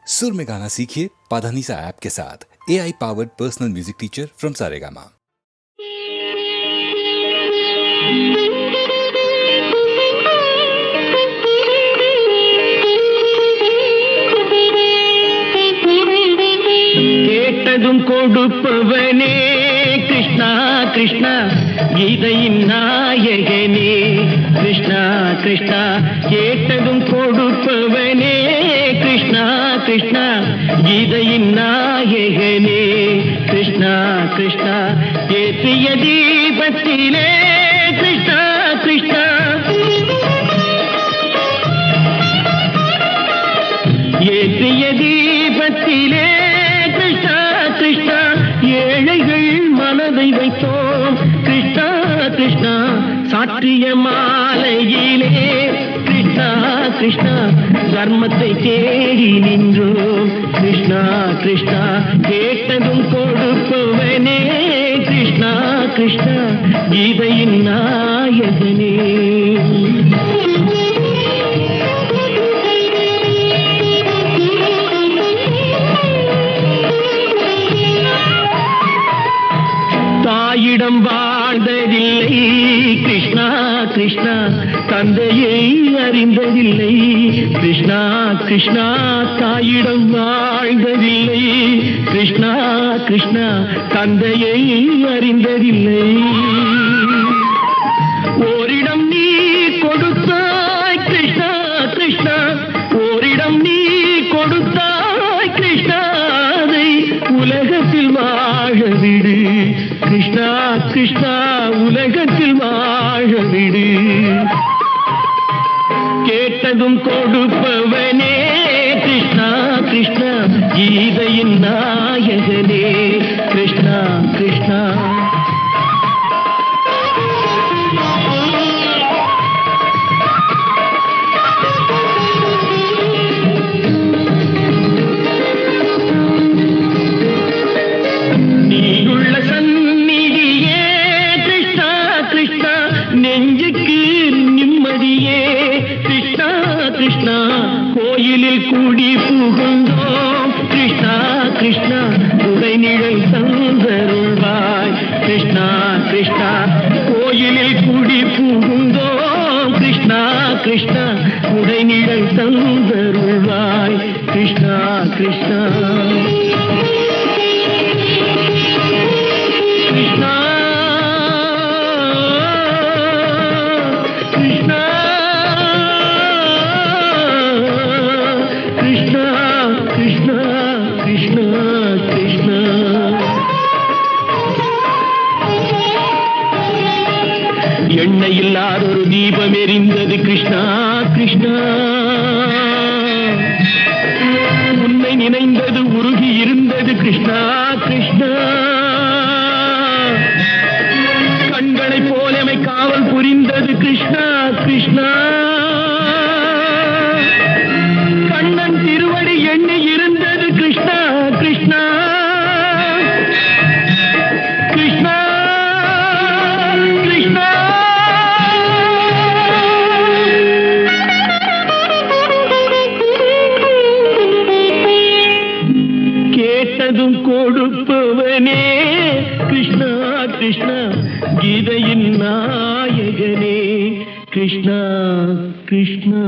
सुर में गाना सीखिए पाधानीसा ऐप के साथ। AI powered personal music teacher from Saregama. கேட்டதும் கொடுப்பவனே கிருஷ்ணா கிருஷ்ணா, கீதையின் நாயகனே கிருஷ்ணா கிருஷ்ணா. கேட்டதும் கொடுப்பவனே கிருஷ்ணா கிருஷ்ணா, கீதையின் நாயகனே கிருஷ்ணா கிருஷ்ணா. ஏற்றிய தீபத்திலே கிருஷ்ணா கிருஷ்ணா, ஏற்றிய தீபத்திலே கிருஷ்ணா கிருஷ்ணா, ஏழைகள் மனதை வைத்தோம் கிருஷ்ணா கிருஷ்ணா. சாற்றிய மாலையிலே கிருஷ்ணா கிருஷ்ணா, தர்மத்தை தேடி நின்றோம் கிருஷ்ணா கிருஷ்ணா. கேட்டதும் கொடுப்பவனே கிருஷ்ணா கிருஷ்ணா, கீதையின் நாயகனே. தாயிடம் வாழ்ந்ததில்லை கிருஷ்ணா கிருஷ்ணா, தந்தையை அறிந்ததில்லை கிருஷ்ணா கிருஷ்ணா. தாயிடம் வாழ்ந்ததில்லை கிருஷ்ணா கிருஷ்ணா, தந்தையை அறிந்ததில்லை. ஓரிடம் நீ கொடுத்தாய் கிருஷ்ணா கிருஷ்ணா, ஓரிடம் நீ கொடுத்தாய் கிருஷ்ணா, அதை உலகத்தில் வாழ விடு கிருஷ்ணா கிருஷ்ணா, உலகத்தில் வாழ விடு. கேட்டதும் கொடுப்பவனே கிருஷ்ணா கிருஷ்ணா, கீதையின் நாயகனே கிருஷ்ணா கிருஷ்ணா. நெஞ்சுக்கு நிம்மதியே கிருஷ்ணா கிருஷ்ணா, கோயிலில் கூடி புகுந்தோம் கிருஷ்ணா கிருஷ்ணா, உடைநிழல் தந்தருள்வாய் கிருஷ்ணா கிருஷ்ணா. கோயிலில் கூடி புகுந்தோம் கிருஷ்ணா கிருஷ்ணா, உடைநிழல் தந்தருள்வாய் கிருஷ்ணா கிருஷ்ணா. கிருஷ்ணா கிருஷ்ணா கிருஷ்ணா கிருஷ்ணா. எண்ணெய் இல்லாத ஒரு தீபம் எரிந்தது கிருஷ்ணா கிருஷ்ணா, உன்னை நினைந்தது உருகி இருந்தது கிருஷ்ணா கிருஷ்ணா. கண்களை போலமை காவல் புரிந்தது கிருஷ்ணா கிருஷ்ணா. கண்ணன் திருவடி எண்ணி இருந்தது கிருஷ்ணா கிருஷ்ணா கிருஷ்ணா கிருஷ்ணா. கேட்டதும் கொடுப்பவனே கிருஷ்ணா கிருஷ்ணா, கீதையின் நாயகனே கிருஷ்ணா கிருஷ்ணா.